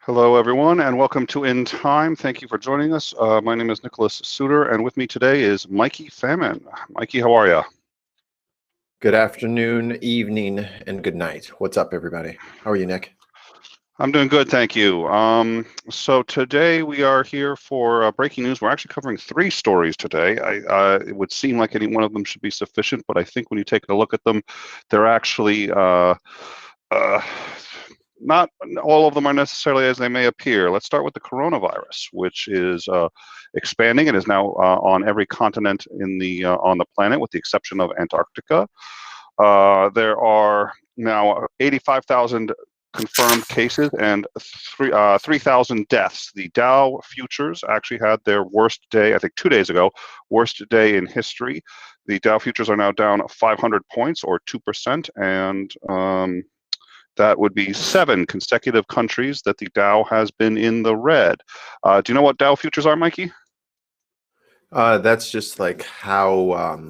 Hello, everyone, and welcome to In Time. Thank you for joining us. My name is Nicholas Soutter, and with me today is Mikey Famine. Mikey, how are you? Good afternoon, evening, and good night. What's up, everybody? How are you, Nick? I'm doing good, thank you. So today we are here for breaking news. We're actually covering three stories today. It would seem like any one of them should be sufficient, but I think when you take a look at them, they're actually not all of them are necessarily as they may appear. Let's start with the coronavirus, which is expanding and is now on every continent on the planet, with the exception of Antarctica. There are now 85,000 confirmed cases and 3,000 deaths. The Dow futures actually had their worst day, I think 2 days ago, worst day in history. The Dow futures are now down 500 points, or 2%, and that would be 7 consecutive countries that the Dow has been in the red. Do you know what Dow futures are, Mikey? That's just like how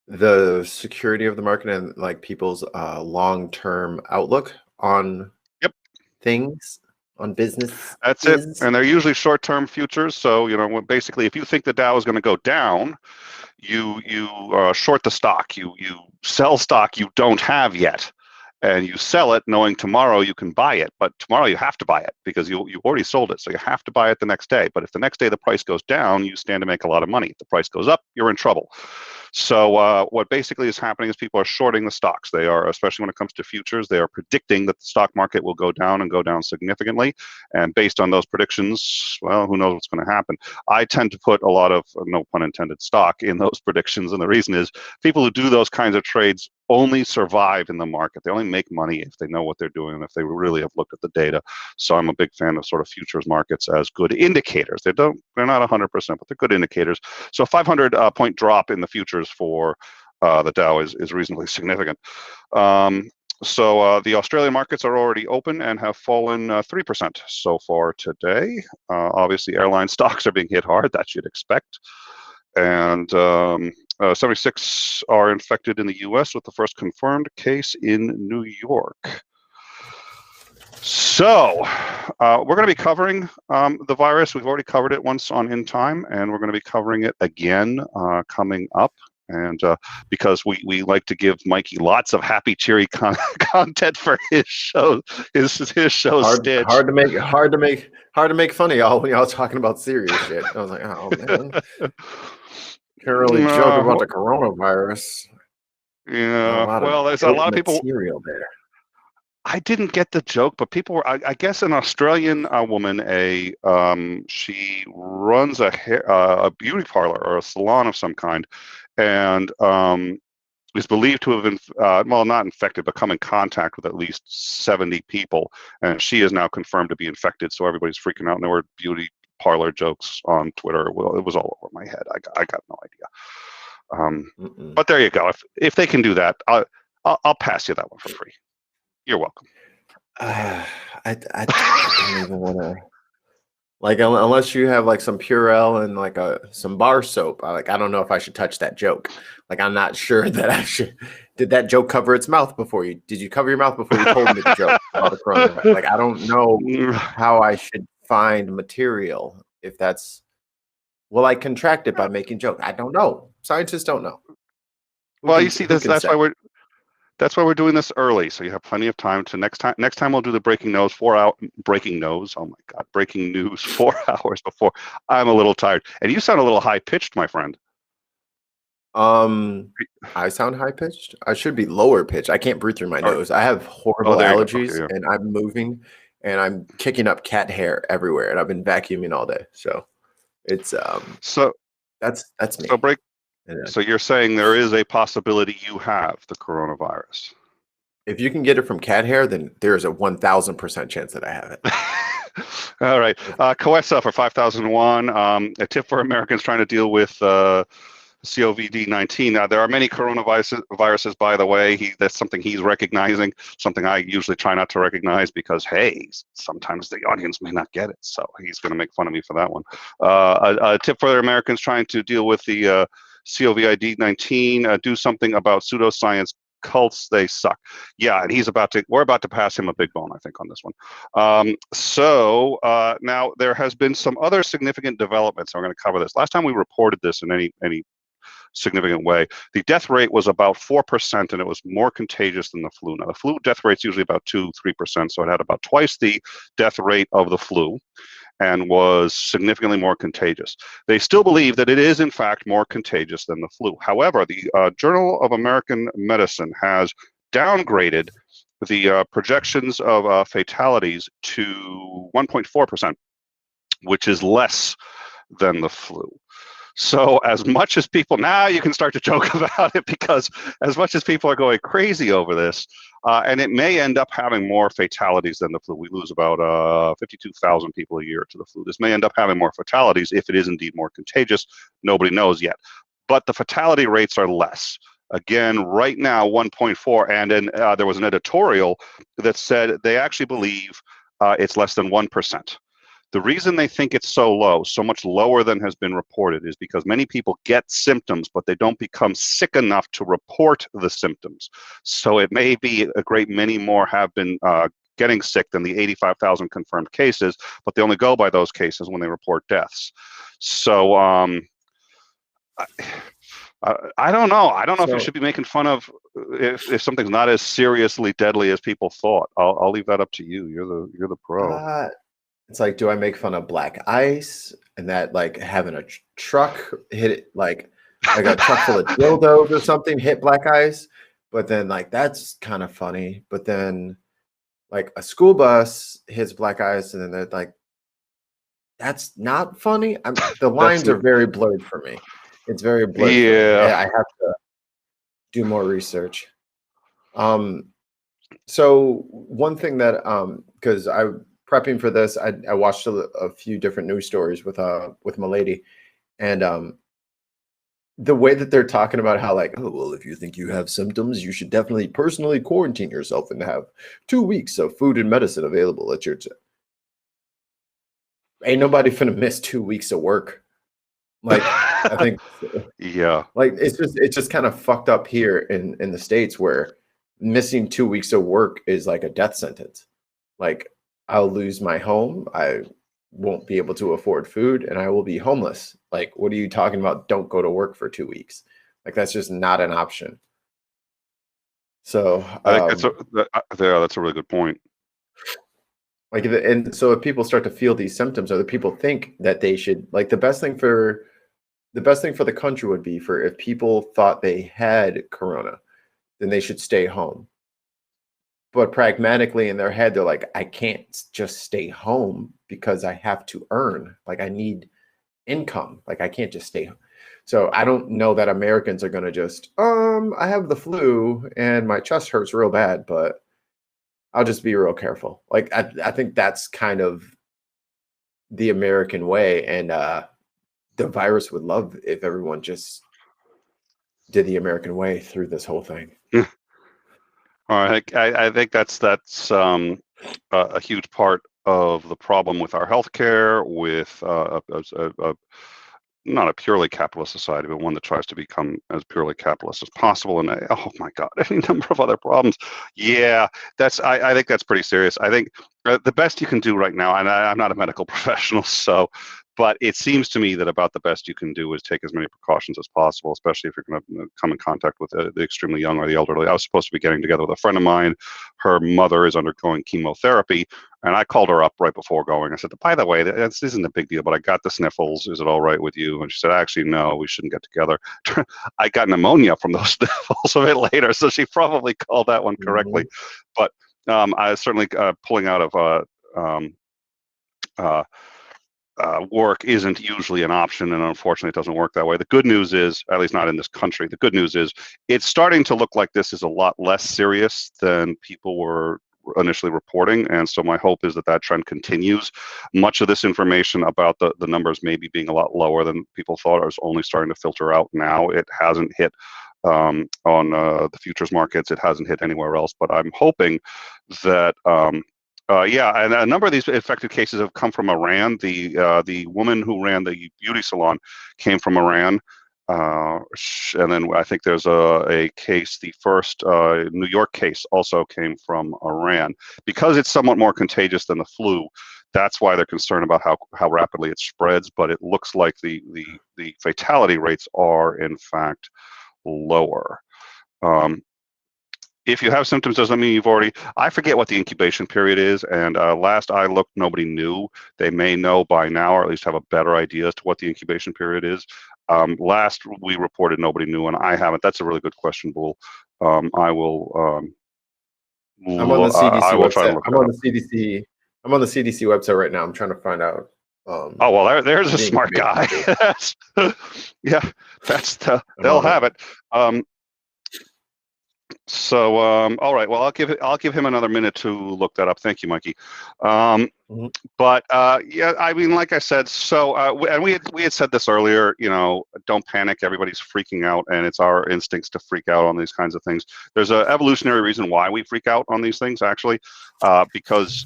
the security of the market and like people's long-term outlook on things, on business. That's it. And they're usually short-term futures. So, basically, if you think the Dow is going to go down, you short the stock. You sell stock you don't have yet, and you sell it knowing tomorrow you can buy it. But tomorrow you have to buy it because you already sold it, so you have to buy it the next day. But if the next day the price goes down, you stand to make a lot of money. If the price goes up, you're in trouble. So what basically is happening is people are shorting the stocks. They are, especially when it comes to futures, they are predicting that the stock market will go down and go down significantly. And based on those predictions, well, who knows what's going to happen. I tend to put a lot of, no pun intended, stock in those predictions. And the reason is people who do those kinds of trades only survive in the market. They only make money if they know what they're doing and if they really have looked at the data. So I'm a big fan of sort of futures markets as good indicators. They're not 100%, but they're good indicators. So a 500 point drop in the futures for the Dow is reasonably significant. So the Australian markets are already open and have fallen 3% so far today. Obviously, airline stocks are being hit hard. That you'd expect. And 76 are infected in the U.S. with the first confirmed case in New York. So we're going to be covering the virus. We've already covered it once on In Time, and we're going to be covering it again coming up. And because we like to give Mikey lots of happy, cheery content for his show, his show Stitch. Hard to make fun of y'all when y'all talking about serious shit. I was like, oh man, can't really joke about the coronavirus. Yeah, well, there's a lot of people. Material there. I didn't get the joke, but people were. I guess an Australian woman, she runs a beauty parlor or a salon of some kind, and is believed to have been, not infected, but come in contact with at least 70 people, and she is now confirmed to be infected. So everybody's freaking out, and there were beauty parlor jokes on Twitter. Well, it was all over my head. I got no idea. But there you go. If they can do that, I'll pass you that one for free. You're welcome. I don't even want to, like, unless you have like some Purell and like some bar soap. I don't know if I should touch that joke. Like, I'm not sure that I should. Did that joke cover its mouth before you? Did you cover your mouth before you told me the joke about the coronavirus? Like, I don't know how I should find material if that's. Will I contract it by making joke? I don't know. Scientists don't know. Well, you see, that's why we're doing this early, so you have plenty of time to next time we'll do the breaking news 4 hours. Breaking news 4 hours before. I'm a little tired, and you sound a little high pitched, my friend. I sound high pitched. I should be lower pitched. I can't breathe through my nose. I have horrible allergies, okay, yeah. And I'm moving, and I'm kicking up cat hair everywhere, and I've been vacuuming all day. So it's so that's me. So you're saying there is a possibility you have the coronavirus? If you can get it from cat hair, then there's a 1,000% chance that I have it. All right. Coessa for 5,001. A tip for Americans trying to deal with COVID-19. Now, there are many coronaviruses, by the way. That's something he's recognizing, something I usually try not to recognize because, hey, sometimes the audience may not get it. So he's going to make fun of me for that one. A tip for Americans trying to deal with the COVID-19, do something about pseudoscience cults, they suck. Yeah, and we're about to pass him a big bone, I think, on this one. Now there has been some other significant developments. So we're going to cover this. Last time we reported this in any significant way, the death rate was about 4%, and it was more contagious than the flu. Now, the flu death rate's usually about 2-3%, so it had about twice the death rate of the flu and was significantly more contagious. They still believe that it is, in fact, more contagious than the flu. However, the Journal of American Medicine has downgraded the projections of fatalities to 1.4%, which is less than the flu. So as much as people, now you can start to joke about it, because as much as people are going crazy over this, and it may end up having more fatalities than the flu. We lose about 52,000 people a year to the flu. This may end up having more fatalities if it is indeed more contagious. Nobody knows yet. But the fatality rates are less. Again, right now, 1.4. And then there was an editorial that said they actually believe it's less than 1%. The reason they think it's so low, so much lower than has been reported, is because many people get symptoms, but they don't become sick enough to report the symptoms. So it may be a great many more have been getting sick than the 85,000 confirmed cases, but they only go by those cases when they report deaths. So I don't know. I don't know if you should be making fun of if something's not as seriously deadly as people thought. I'll leave that up to you. You're the pro. It's like, do I make fun of black ice and that, like, having a truck hit it, like a truck full of dildos or something hit black ice? But then, like, that's kind of funny. But then, like, a school bus hits black ice, and then they're like, that's not funny. The lines are very blurred for me. It's very blurred. Yeah, I have to do more research. So one thing that because prepping for this, I watched a few different news stories with my lady, and the way that they're talking about how, like, oh, well, if you think you have symptoms, you should definitely personally quarantine yourself and have 2 weeks of food and medicine available at your ain't nobody finna miss 2 weeks of work. Like, I think, yeah, like it's just kind of fucked up here in the States, where missing 2 weeks of work is like a death sentence. Like, I'll lose my home. I won't be able to afford food, and I will be homeless. Like, what are you talking about? Don't go to work for 2 weeks. Like, that's just not an option. So I think that's a really good point. Like, and so if people start to feel these symptoms, other people think that they should, like, the best thing for the country would be for if people thought they had corona, then they should stay home. But pragmatically in their head, they're like, I can't just stay home because I have to earn. Like, I need income. Like, I can't just stay home. So I don't know that Americans are going to just, I have the flu and my chest hurts real bad, but I'll just be real careful. Like, I think that's kind of the American way. And the virus would love if everyone just did the American way through this whole thing. All right, I think that's a huge part of the problem with our healthcare, with not a purely capitalist society, but one that tries to become as purely capitalist as possible. And oh my God, any number of other problems. Yeah, I think that's pretty serious. I think the best you can do right now, and I'm not a medical professional, but it seems to me that about the best you can do is take as many precautions as possible, especially if you're going to come in contact with the extremely young or the elderly. I was supposed to be getting together with a friend of mine. Her mother is undergoing chemotherapy, and I called her up right before going. I said, by the way, this isn't a big deal, but I got the sniffles. Is it all right with you? And she said, actually, no, we shouldn't get together. I got pneumonia from those sniffles a bit later, so she probably called that one correctly. Mm-hmm. But I was certainly pulling out of work isn't usually an option, and unfortunately it doesn't work that way. The good news is, at least not in this country, the good news is it's starting to look like this is a lot less serious than people were initially reporting, and so my hope is that trend continues. Much of this information about the numbers maybe being a lot lower than people thought is only starting to filter out now. It hasn't hit on the futures markets. It hasn't hit anywhere else, but I'm hoping that yeah, and a number of these infected cases have come from Iran. The woman who ran the beauty salon came from Iran, And then I think there's a case, the first New York case also came from Iran. Because it's somewhat more contagious than the flu, that's why they're concerned about how rapidly it spreads. But it looks like the fatality rates are, in fact, lower. If you have symptoms, doesn't mean you've already. I forget what the incubation period is, and last I looked, nobody knew. They may know by now, or at least have a better idea as to what the incubation period is. Last we reported, nobody knew, and I haven't. That's a really good question, Bull. I will. I'm on the CDC I will website. try to look I'm on the CDC. I'm on the CDC website right now. I'm trying to find out. Oh well, there's a smart guy. Yeah, they'll have it. So, all right. Well, I'll give him another minute to look that up. Thank you, Mikey. But yeah, I mean, like I said, so and we had said this earlier. You know, don't panic. Everybody's freaking out, and it's our instincts to freak out on these kinds of things. There's an evolutionary reason why we freak out on these things, actually, because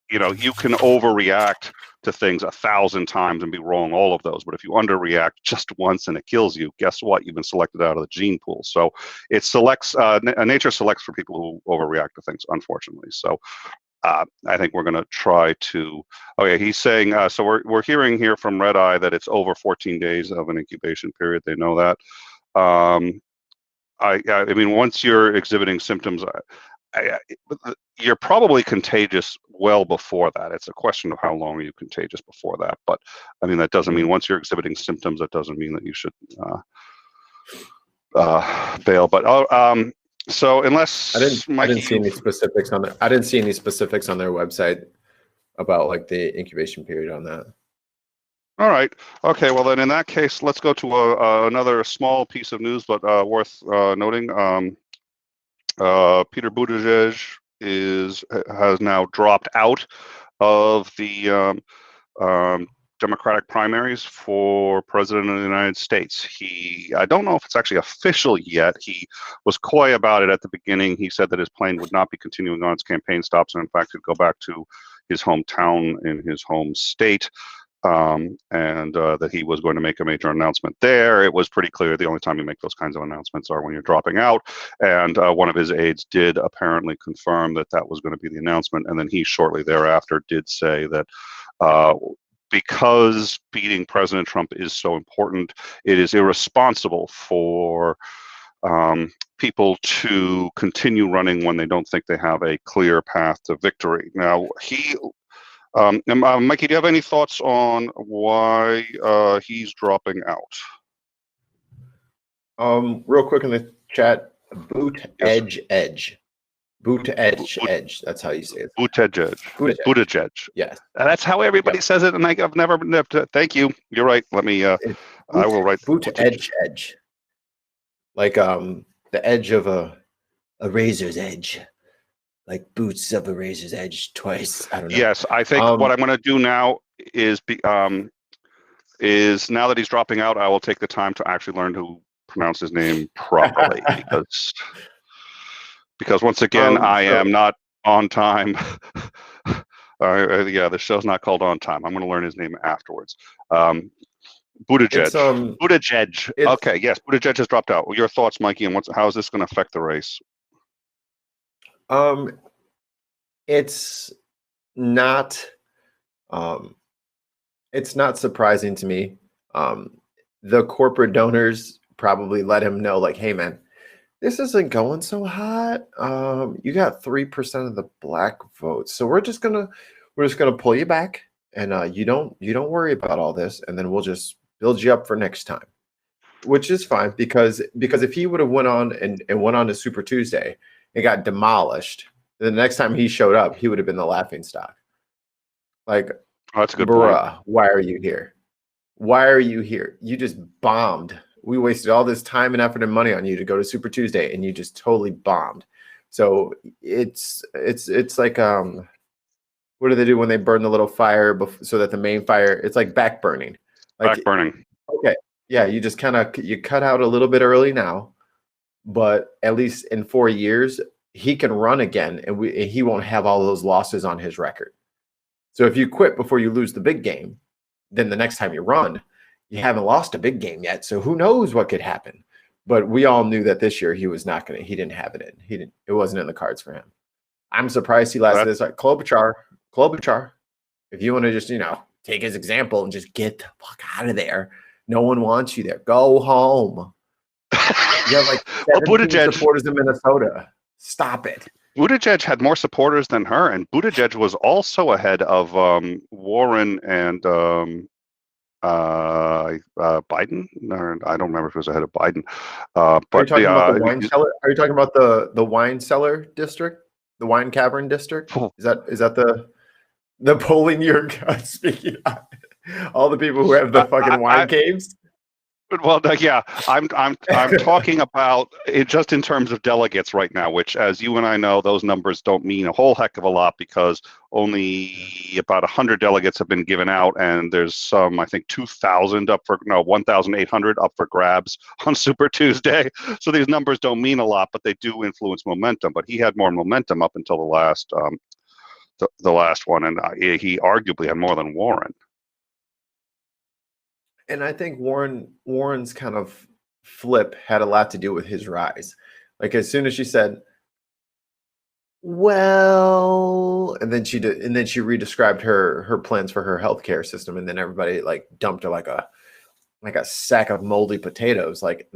you know, you can overreact to things 1,000 times and be wrong all of those. But if you underreact just once and it kills you, guess what? You've been selected out of the gene pool. So it selects, nature selects for people who overreact to things, unfortunately. So I think we're going to try to, okay, he's saying, so we're hearing here from Red Eye that it's over 14 days of an incubation period. They know that. I mean, once you're exhibiting symptoms, you're probably contagious well before that. It's a question of how long are you contagious before that. But I mean, that doesn't mean once you're exhibiting symptoms, that doesn't mean that you should bail. But so unless I didn't see any specifics on I didn't see any specifics on their website about like the incubation period on that. All right. Okay. Well, then in that case, let's go to another small piece of news, but worth noting. Peter Buttigieg has now dropped out of the Democratic primaries for president of the United States. I don't know if it's actually official yet. He was coy about it at the beginning. He said that his plane would not be continuing on its campaign stops, and in fact, he'd go back to his hometown in his home state. And that he was going to make a major announcement there. It was pretty clear the only time you make those kinds of announcements are when you're dropping out. And one of his aides did apparently confirm that that was going to be the announcement. And then he shortly thereafter did say that because beating President Trump is so important, it is irresponsible for people to continue running when they don't think they have a clear path to victory. Now, Mikey, do you have any thoughts on why he's dropping out? Real quick in the chat, Buttigieg. Buttigieg. That's how you say it. Buttigieg. Yes. That's how everybody says it, and I've never. Thank you. You're right. Let me. I will write Buttigieg. Like the edge of a razor's edge. Like boots of a razor's edge twice. I don't know. Yes, I think what I'm going to do now is now that he's dropping out, I will take the time to actually learn to pronounce his name properly because once again I am not on time. Yeah, the show's not called On Time. I'm going to learn his name afterwards. Buttigieg. Buttigieg. Okay, yes, Buttigieg has dropped out. Your thoughts, Mikey, and how is this going to affect the race? It's not surprising to me. The corporate donors probably let him know, like, hey man, this isn't going so hot. You got 3% of the black votes. So we're just gonna pull you back, and you don't worry about all this, and then we'll just build you up for next time. Which is fine, because if he would have went on to Super Tuesday and got demolished, the next time he showed up, he would have been the laughing stock. Like, that's a good bruh, point. why are you here? Why are you here? You just bombed. We wasted all this time and effort and money on you to go to Super Tuesday, and you just totally bombed. So it's like what do they do when they burn the little fire so that the main fire? It's like back burning. Like, back burning. Okay, yeah, you just you cut out a little bit early now, but at least in 4 years he can run again, and he won't have all those losses on his record. So if you quit before you lose the big game, then the next time you run, you haven't lost a big game yet, so who knows what could happen. But we all knew that this year he was not going to. He didn't have it in. He didn't. It wasn't in the cards for him. I'm surprised he lasted this. Like Klobuchar, if you want to just take his example and just get the fuck out of there. No one wants you there. Go home. You have like 17 supporters in Minnesota. Stop it. Buttigieg had more supporters than her, and Buttigieg was also ahead of Warren and Biden. Or, I don't remember if it was ahead of Biden. Are you talking about the wine cellar? Are you talking about the wine cellar district, the wine cavern district? Is that the polling you're speaking of? All the people who have the fucking wine caves? Well, yeah, I'm talking about it just in terms of delegates right now, which, as you and I know, those numbers don't mean a whole heck of a lot because only about 100 delegates have been given out, and there's some, I think, 1,800 up for grabs on Super Tuesday. So these numbers don't mean a lot, but they do influence momentum. But he had more momentum up until the last one, and he arguably had more than Warren. And I think Warren's kind of flip had a lot to do with his rise. Like as soon as she said, "Well," and then she redescribed her plans for her healthcare system, and then everybody like dumped her like a sack of moldy potatoes. Like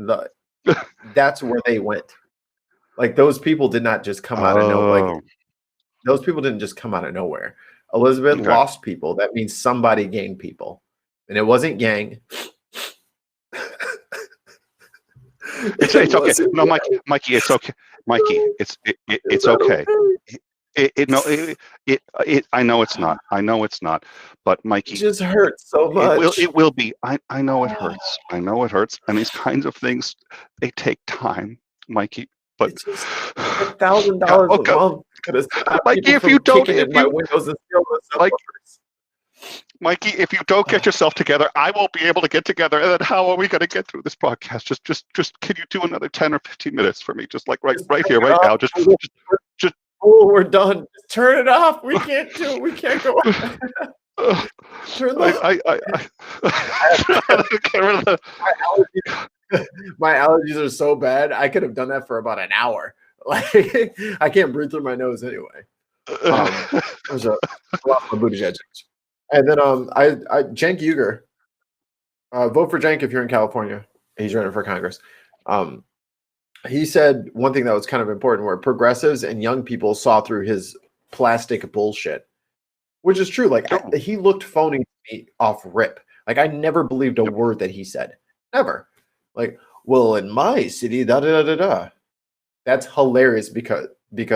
that's where they went. Like those people did not just come out of nowhere. Like those people didn't just come out of nowhere. Elizabeth lost people. That means somebody gained people. And it wasn't Yang. It's okay. No, Mikey, it's okay. Mikey, it's okay. I know it's not. I know it's not. But Mikey, it just hurts so much. It will be. I know it hurts. I know it hurts. And these kinds of things, they take time, Mikey. But $1,000 a month could have stopped Mikey, if you don't, Mikey, if you don't get yourself together, I won't be able to get together. And then how are we going to get through this podcast? Just can you do another 10 or 15 minutes for me? Just like right here, right now. Just. Oh, we're done. Just turn it off. We can't do it. We can't go. Turn my allergies are so bad. I could have done that for about an hour. Like I can't breathe through my nose anyway. There's a lot of Buttigieg. And then Cenk Uygur, vote for Cenk if you're in California. He's running for Congress. He said one thing that was kind of important where progressives and young people saw through his plastic bullshit, which is true. Like he looked phony to me off rip. Like I never believed a word that he said. Never. Like, well, in my city, da da da da. That's hilarious because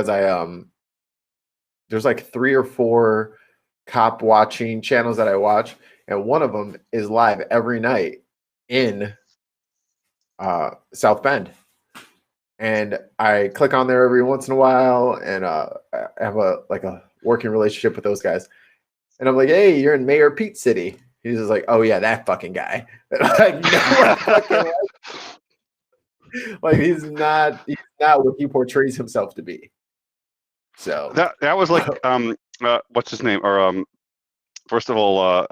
I there's like 3 or 4 cop watching channels that I watch, and one of them is live every night in South Bend, and I click on there every once in a while, and I have a working relationship with those guys, and I'm like, hey, you're in Mayor Pete City. He's just like, oh yeah, that fucking guy. And I'm like, no, like he's not what he portrays himself to be. So that was like what's his name? Or first of all,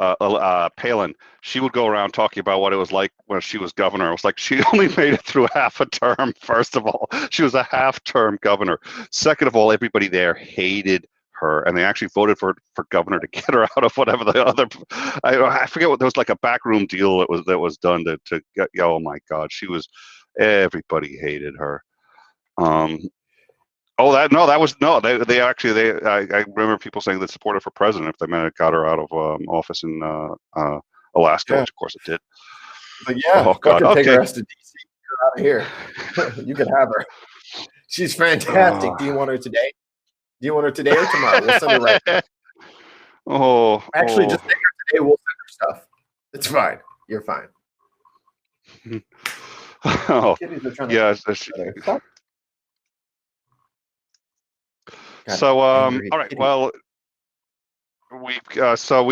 Palin. She would go around talking about what it was like when she was governor. It was like she only made it through half a term. First of all, she was a half-term governor. Second of all, everybody there hated her, and they actually voted for governor to get her out of whatever the other. I forget what there was like a backroom deal that was done to get. Oh my God, everybody hated her. I remember people saying they supported for president if they meant it got her out of office in Alaska, which of course it did. But yeah, oh God, take her ass to DC. Get her out of here. You can have her. She's fantastic. Do you want her today? Do you want her today or tomorrow? We'll send her right now. Actually, just take her today. We'll send her stuff. It's fine. You're fine. Yeah. So all right, well, we've got So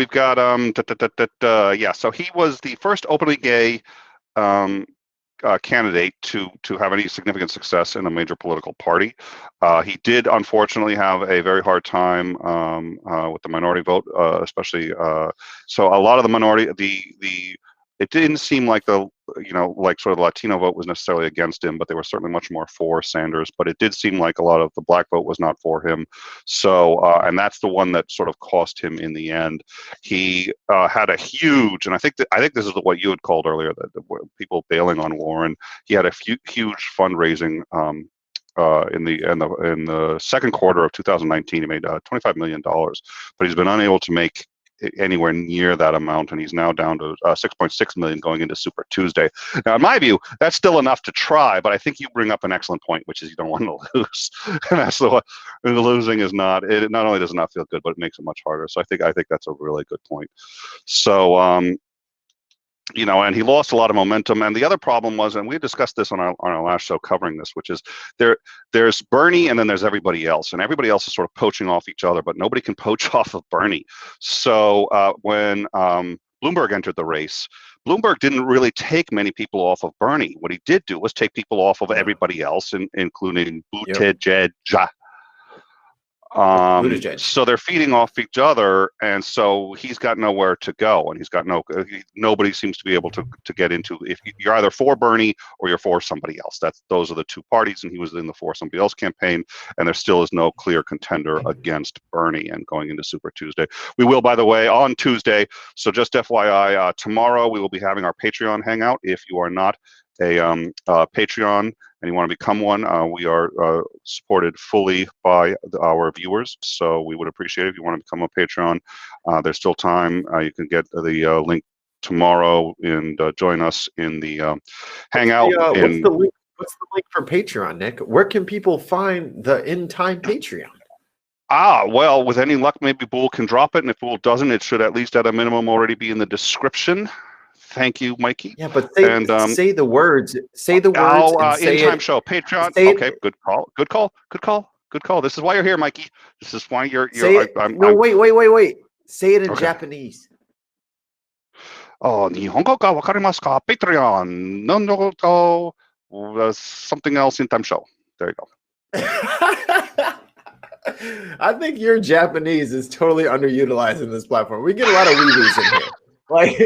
he was the first openly gay candidate to have any significant success in a major political party. He did unfortunately have a very hard time with the minority vote, especially. So a lot of the minority, it didn't seem like the, like sort of the Latino vote was necessarily against him, but they were certainly much more for Sanders. But it did seem like a lot of the black vote was not for him. So, and that's the one that sort of cost him in the end. He had a huge, and I think this is what you had called earlier, that people bailing on Warren. He had a huge fundraising. In the second quarter of 2019, he made $25 million, but he's been unable to make anywhere near that amount, and he's now down to 6.6 million going into Super Tuesday. Now, in my view, that's still enough to try, but I think you bring up an excellent point, which is you don't want to lose, and that's the losing is not. It not only does it not feel good, but it makes it much harder. So I think that's a really good point. So. And he lost a lot of momentum. And the other problem was, and we discussed this on our last show covering this, which is there's Bernie and then there's everybody else. And everybody else is sort of poaching off each other, but nobody can poach off of Bernie. So when Bloomberg entered the race, Bloomberg didn't really take many people off of Bernie. What he did do was take people off of everybody else, including Buttigieg. So they're feeding off each other, and so he's got nowhere to go, and he's got nobody seems to be able to get into. If you're either for Bernie or you're for somebody else, those are the two parties, and he was in the for somebody else campaign, and there still is no clear contender against Bernie. And going into Super Tuesday, we will, by the way, on Tuesday. So just FYI, tomorrow we will be having our Patreon hangout. If you are not a Patreon and you want to become one, we are supported fully by our viewers, so we would appreciate it if you want to become a Patreon. There's still time. You can get the link tomorrow and join us in the hangout. What's the link for Patreon, Nick? Where can people find the in-time Patreon? Well, with any luck, maybe Boole can drop it, and if Boole doesn't, it should at least at a minimum already be in the description. Thank you, Mikey. Yeah, but say the words. Say the words. In-time show, Patreon. Okay, good call. This is why you're here, Mikey. This is why you're. Wait. Say it in Japanese. Nihongo ga wakarimasu ka? Patreon. No, something else. In-time show. There you go. I think your Japanese is totally underutilized in this platform. We get a lot of weebies in here. Like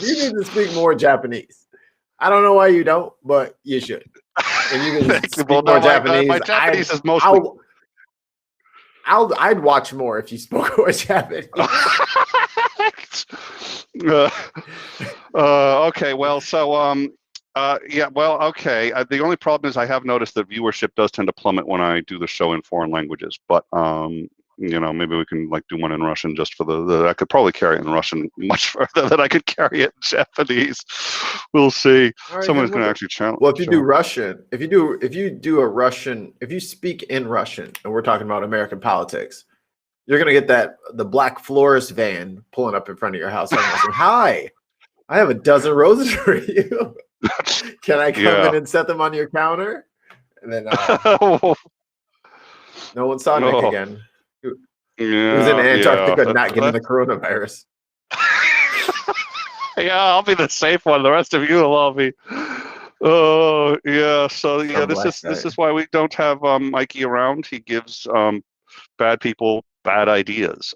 you need to speak more Japanese. I don't know why you don't, but you should. And you can speak more Japanese. My Japanese is mostly. I'd watch more if you spoke more Japanese. Okay, well, so okay. The only problem is I have noticed that viewership does tend to plummet when I do the show in foreign languages, but maybe we can do one in Russian just for I could probably carry it in Russian much further than I could carry it in Japanese. We'll see. Right, someone's going to actually challenge. Well, if you do Russian, if you speak in Russian, and we're talking about American politics, you're going to get the black florist van pulling up in front of your house. Saying, "Hi, I have a dozen roses for you. Can I come in and set them on your counter?" And then no one saw Nick again. Who's in Antarctica not getting the coronavirus. Yeah, I'll be the safe one. The rest of you will all be. Oh, yeah. So, yeah, this is why we don't have Mikey around. He gives bad people bad ideas.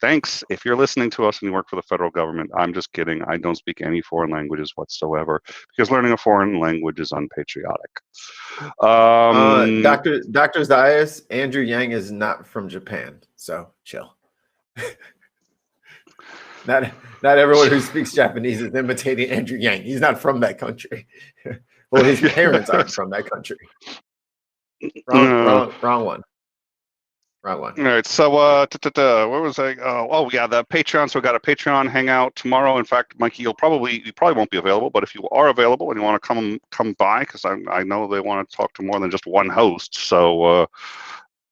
Thanks. If you're listening to us and you work for the federal government, I'm just kidding. I don't speak any foreign languages whatsoever because learning a foreign language is unpatriotic. Dr. Zayas, Andrew Yang is not from Japan, so chill. Not everyone who speaks Japanese is imitating Andrew Yang. He's not from that country. Well, his parents aren't from that country. Wrong one. All right, so where was I? Oh, yeah, the Patreon. So we got a Patreon hangout tomorrow. In fact, Mikey, you probably won't be available, but if you are available and you want to come by, because I know they want to talk to more than just one host. So,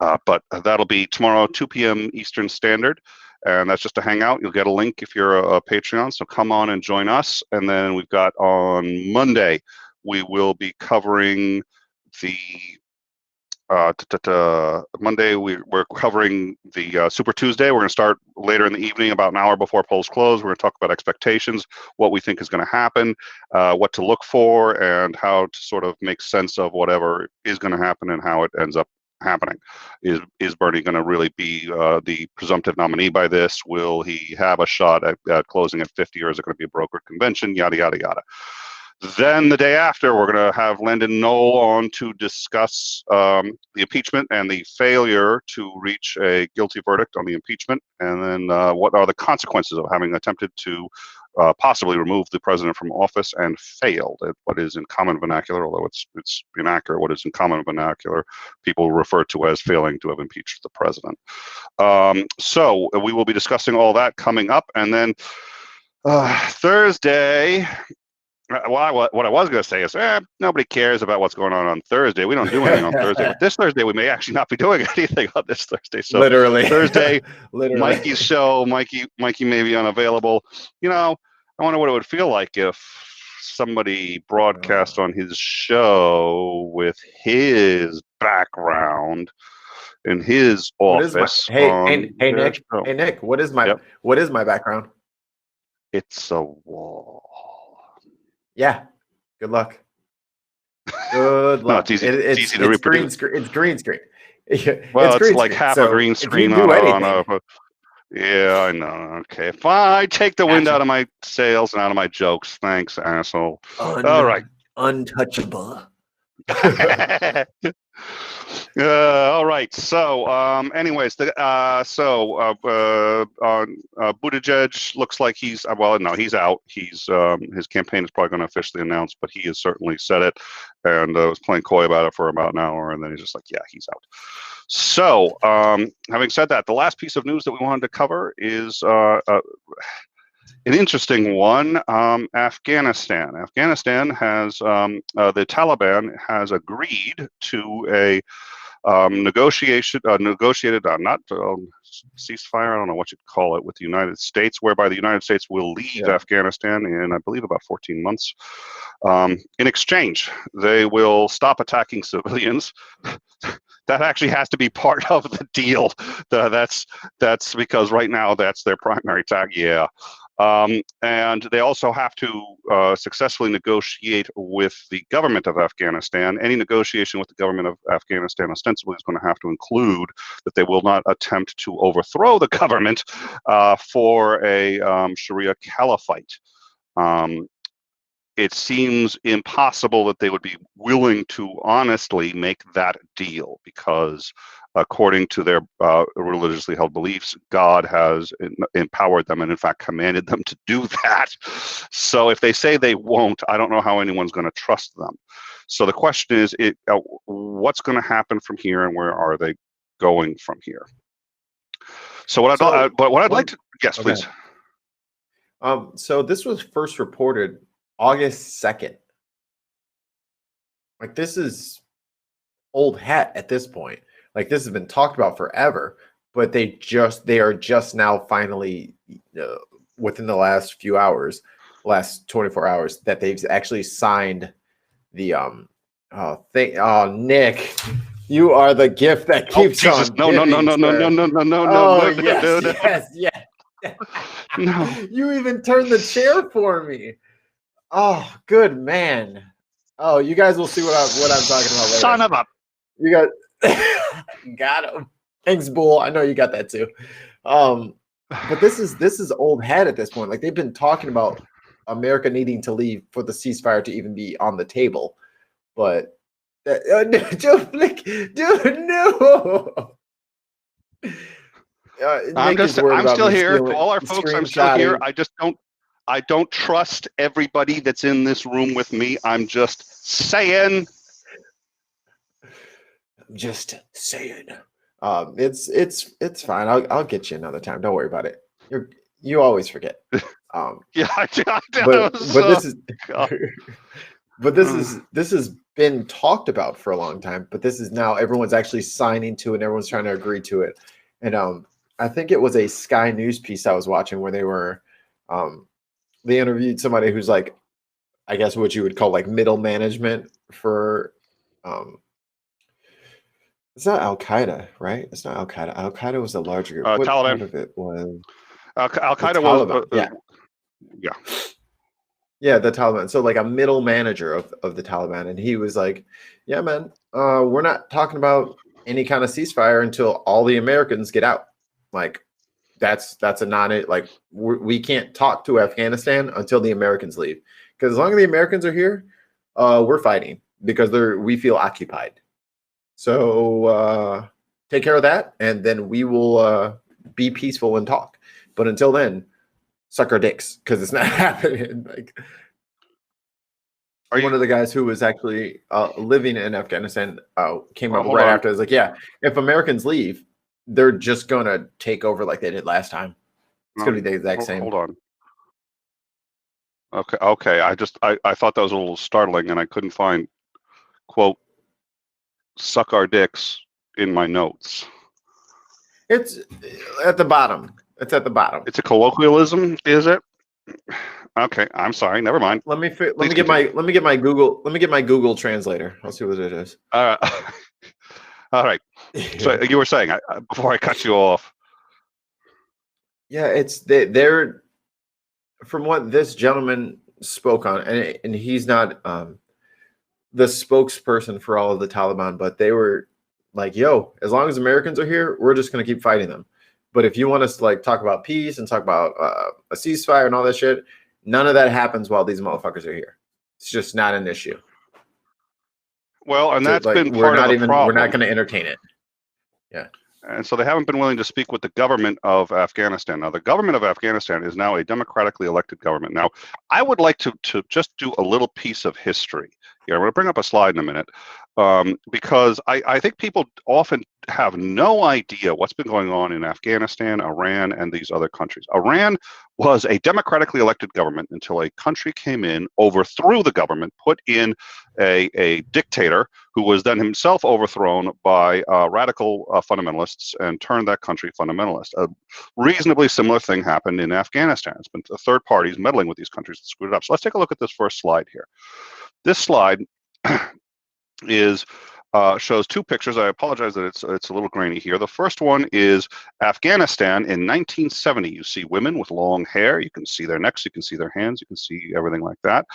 but that'll be tomorrow, 2 p.m. Eastern Standard, and that's just a hangout. You'll get a link if you're a Patreon. So come on and join us. And then we've got on Monday, we will be covering the. Monday we're covering the Super Tuesday. We're going to start later in the evening, about an hour before polls close. We're going to talk about expectations, what we think is going to happen, what to look for, and how to sort of make sense of whatever is going to happen and how it ends up happening. Is Bernie going to really be the presumptive nominee by this? Will he have a shot at closing at 50, or is it going to be a brokered convention? Yada, yada, yada. Then the day after, we're going to have Landon Knoll on to discuss the impeachment and the failure to reach a guilty verdict on the impeachment, and then what are the consequences of having attempted to possibly remove the president from office and failed. What is in common vernacular, although it's inaccurate, what is in common vernacular, people refer to as failing to have impeached the president. So we will be discussing all that coming up, and then Thursday. Well, what I was going to say is, nobody cares about what's going on Thursday. We don't do anything on Thursday. But this Thursday, we may actually not be doing anything on this Thursday. So literally Thursday, literally. Mikey's show. Mikey may be unavailable. I wonder what it would feel like if somebody broadcast on his show with his background in his office. Hey, Nick. What is my background? It's a wall. Yeah. Good luck. Good luck. No, it's easy. It's easy to reproduce. It's green screen. Well, it's like half a green screen on a. Yeah, I know. Okay, fine. I take the wind out of my sails and out of my jokes. Thanks, asshole. All right. Untouchable. All right. So, anyways, Buttigieg looks like he's he's out. He's his campaign is probably going to officially announce, but he has certainly said it, and was playing coy about it for about an hour, and then he's just like, yeah, he's out. So, having said that, the last piece of news that we wanted to cover is an interesting one. Afghanistan. Afghanistan has the Taliban has agreed to a negotiated ceasefire. I don't know what you'd call it with the United States, whereby the United States will leave Afghanistan in, I believe, about 14 months. In exchange, they will stop attacking civilians. That actually has to be part of the deal. That's because right now that's their primary attack. Yeah. And they also have to successfully negotiate with the government of Afghanistan. Any negotiation with the government of Afghanistan ostensibly is going to have to include that they will not attempt to overthrow the government for a Sharia caliphate. It seems impossible that they would be willing to honestly make that deal because, according to their religiously held beliefs, God has empowered them and, in fact, commanded them to do that. So if they say they won't, I don't know how anyone's going to trust them. So the question is, what's going to happen from here, and where are they going from here? So what I'd like to, yes, okay. Please. So this was first reported August 2nd. Like, this is old hat at this point. Like, this has been talked about forever, but they are just now finally within the last few hours, last 24 hours, that they've actually signed the thing. Oh, Nick, you are the gift that keeps on. No. Yes. No. You even turned the chair for me. Oh, good man. Oh, you guys will see what I'm talking about later. Son of a. You got him. Thanks, Bull. I know you got that too. But this is old hat at this point. Like, they've been talking about America needing to leave for the ceasefire to even be on the table. But dude, no. I'm still here. To all our folks, I'm still here. I don't trust everybody that's in this room with me. I'm just saying. It's fine. I'll get you another time. Don't worry about it. You always forget. Yeah, I but this has been talked about for a long time. But this is now everyone's actually signing to it, and everyone's trying to agree to it. And I think it was a Sky News piece I was watching where they interviewed somebody who's like, I guess what you would call like middle management for it's not Al Qaeda, right? It's not Al Qaeda. Al Qaeda was a larger group. What Taliban. Part of it was Al Qaeda was yeah, the Taliban. So like a middle manager of the Taliban, and he was like, "Yeah, man, we're not talking about any kind of ceasefire until all the Americans get out. Like that's a non, like we can't talk to Afghanistan until the Americans leave, because as long as the Americans are here, we're fighting because we feel occupied. So take care of that, and then we will be peaceful and talk. But until then, suck our dicks, because it's not happening. Like, one of the guys who was actually living in Afghanistan came up right after. I was like, yeah, if Americans leave, they're just going to take over like they did last time. It's going to be the exact same. Hold on. Okay. I thought that was a little startling, and I couldn't find, quote, suck our dicks in my notes. It's at the bottom. It's at the bottom. It's a colloquialism, is it? Okay, I'm sorry. Never mind. Let me get my Google translator. I'll see what it is. All right. So you were saying before I cut you off. Yeah, it's they're from what this gentleman spoke on, and he's not the spokesperson for all of the Taliban, but they were like, yo, as long as Americans are here, we're just going to keep fighting them. But if you want us to like talk about peace and talk about a ceasefire and all that shit, none of that happens while these motherfuckers are here. It's just not an issue. Well, and that's been part of the problem. We're not going to entertain it. Yeah. And so they haven't been willing to speak with the government of Afghanistan. Now, the government of Afghanistan is now a democratically elected government. Now, I would like to just do a little piece of history. Yeah, I'm going to bring up a slide in a minute, because I think people often have no idea what's been going on in Afghanistan, Iran, and these other countries. Iran was a democratically elected government until a country came in, overthrew the government, put in a dictator who was then himself overthrown by radical fundamentalists and turned that country fundamentalist. A reasonably similar thing happened in Afghanistan. It's been third parties meddling with these countries that screwed it up. So let's take a look at this first slide here. This slide shows two pictures. I apologize that it's a little grainy here. The first one is Afghanistan in 1970. You see women with long hair. You can see their necks. You can see their hands. You can see everything like that.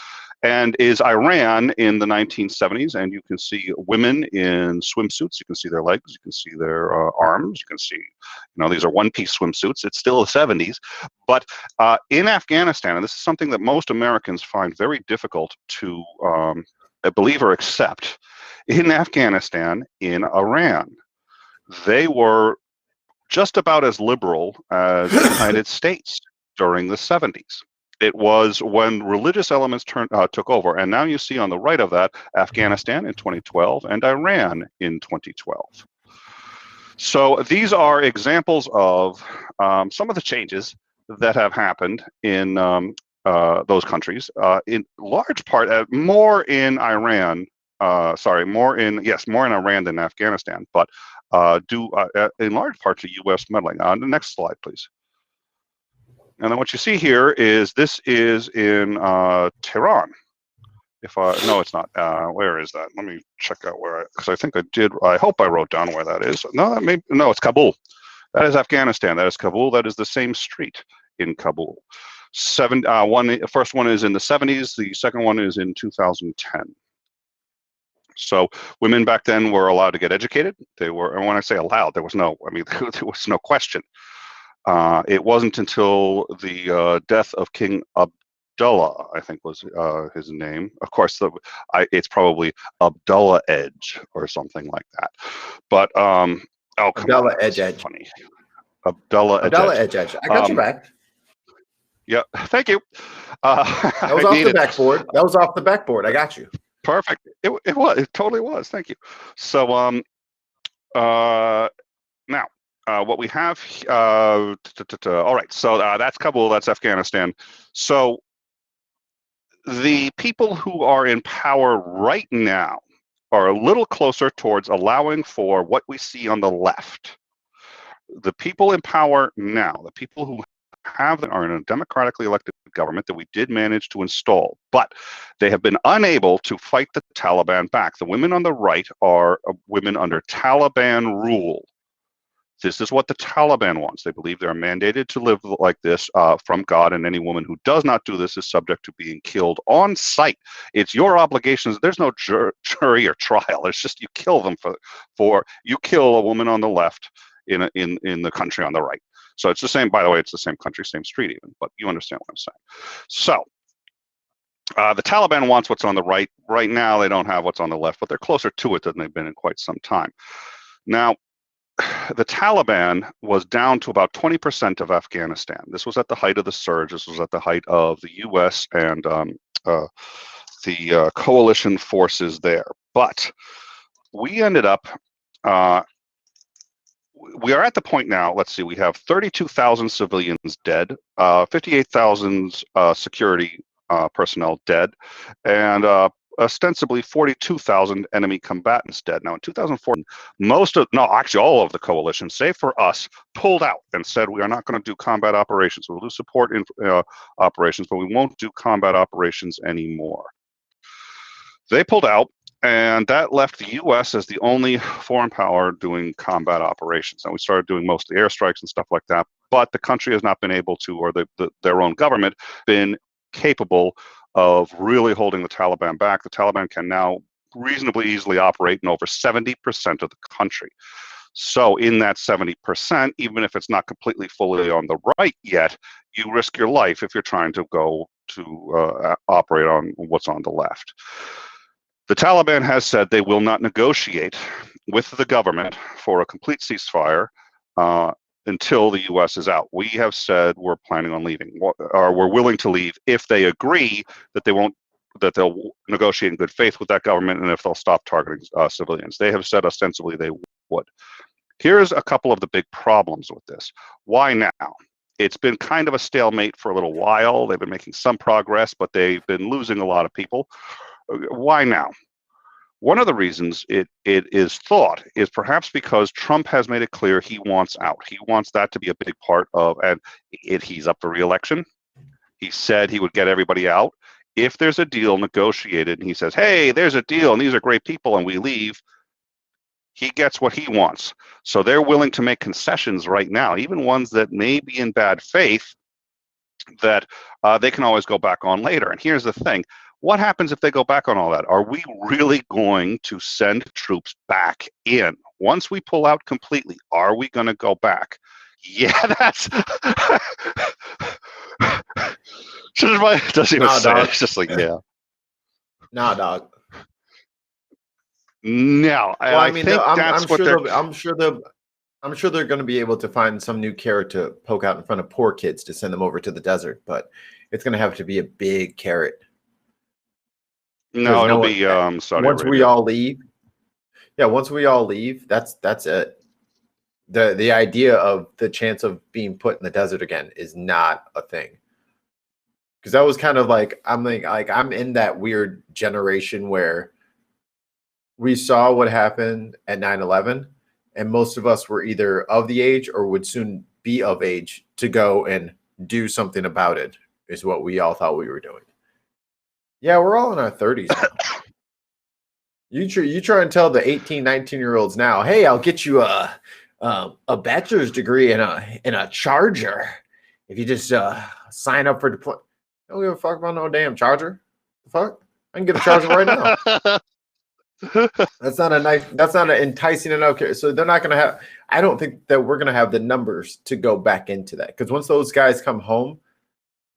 And is Iran in the 1970s. And you can see women in swimsuits. You can see their legs. You can see their arms. You can see, these are one-piece swimsuits. It's still the 70s. But in Afghanistan, and this is something that most Americans find very difficult to believe or accept, in Afghanistan, in Iran, they were just about as liberal as the United States during the 70s. It was when religious elements took over. And now you see on the right of that, Afghanistan in 2012 and Iran in 2012. So these are examples of some of the changes that have happened in those countries, in large part, more in Iran. More in Iran than Afghanistan, but due in large part to U.S. meddling. On the next slide, please. And then what you see here is this is in Tehran. No, it's not. Where is that? Let me check out where, because I think I did. I hope I wrote down where that is. No, it's Kabul. That is Afghanistan. That is Kabul. That is the same street in Kabul. First one is in the 70s. The second one is in 2010. So women back then were allowed to get educated. They were, and when I say allowed, there was no question. It wasn't until the death of King Abdullah, I think was his name. Of course, it's probably Abdullah Edge or something like that. But Abdullah Edge. Funny. Abdullah Edge. I got your back. Yeah, thank you. That was off the backboard. That was off the backboard. I got you. Perfect. It was. It totally was. Thank you. So now what we have. All right. So that's Kabul. That's Afghanistan. So the people who are in power right now are a little closer towards allowing for what we see on the left. The people in power now, the people who are in a democratically elected government that we did manage to install, but they have been unable to fight the Taliban back. The women on the right are women under Taliban rule. This is what the Taliban wants. They believe they're mandated to live like this from God, and any woman who does not do this is subject to being killed on sight. It's your obligations. There's no jury or trial. It's just you kill them for you kill a woman on the left in the country on the right. So it's the same. By the way, it's the same country, same street, even. But you understand what I'm saying. So. The Taliban wants what's on the right. Right now, they don't have what's on the left, but they're closer to it than they've been in quite some time. Now, the Taliban was down to about 20% of Afghanistan. This was at the height of the surge. This was at the height of the U.S. and the coalition forces there. But we ended up, we are at the point now, let's see, we have 32,000 civilians dead, 58,000 security personnel dead, and ostensibly 42,000 enemy combatants dead. Now in 2014, all of the coalition, save for us, pulled out and said we are not going to do combat operations. We'll do support operations, but we won't do combat operations anymore. They pulled out, and that left the U.S. as the only foreign power doing combat operations. And we started doing mostly airstrikes and stuff like that, but the country has not been able to, or their own government, been capable of really holding the Taliban back. The Taliban can now reasonably easily operate in over 70% of the country. So in that 70%, even if it's not completely fully on the right yet, you risk your life if you're trying to go to operate on what's on the left. The Taliban has said they will not negotiate with the government for a complete ceasefire until the U.S. is out. We have said we're planning on leaving, or we're willing to leave if they agree that they'll negotiate in good faith with that government, and if they'll stop targeting civilians. They have said ostensibly they would. Here's a couple of the big problems with this. Why now? It's been kind of a stalemate for a little while. They've been making some progress, but they've been losing a lot of people. Why now? One of the reasons it is thought is perhaps because Trump has made it clear he wants out. He wants that to be a big part of, and he's up for re-election. He said he would get everybody out. If there's a deal negotiated and he says, hey, there's a deal and these are great people and we leave, he gets what he wants. So they're willing to make concessions right now, even ones that may be in bad faith, that they can always go back on later. And here's the thing. What happens if they go back on all that? Are we really going to send troops back in? Once we pull out completely, are we going to go back? Yeah, that's... doesn't even say it. It's just like, yeah. Nah, dog. No, I think that's what they're... I'm sure they're going to be able to find some new carrot to poke out in front of poor kids to send them over to the desert, but it's going to have to be a big carrot. No, it'll be Saudi once Arabia. we all leave. Yeah, once we all leave, that's it. The idea of the chance of being put in the desert again is not a thing. Because that was kind of like I'm in that weird generation where we saw what happened at 9/11, and most of us were either of the age or would soon be of age to go and do something about it, is what we all thought we were doing. Yeah, we're all in our 30s now. You try and tell the 18, 19-year-olds now, hey, I'll get you a bachelor's degree in a charger if you just sign up for deployment. I don't give a fuck about no damn charger. The fuck? I can get a charger right now. That's not an enticing enough. So they're not gonna have. I don't think that we're gonna have the numbers to go back into that, because once those guys come home,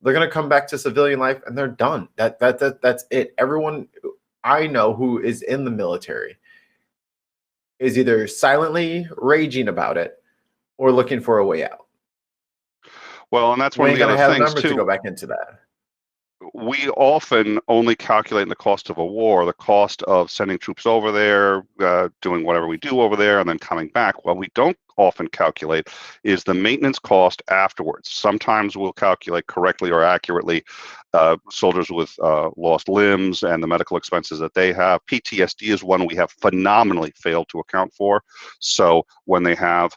they're going to come back to civilian life and they're done. That's it. Everyone I know who is in the military is either silently raging about it or looking for a way out. Well, and that's one of the other things too. To go back into that. We often only calculate the cost of a war, the cost of sending troops over there, doing whatever we do over there, and then coming back. What we don't often calculate is the maintenance cost afterwards. Sometimes we'll calculate correctly or accurately soldiers with lost limbs and the medical expenses that they have. PTSD is one we have phenomenally failed to account for. So when they have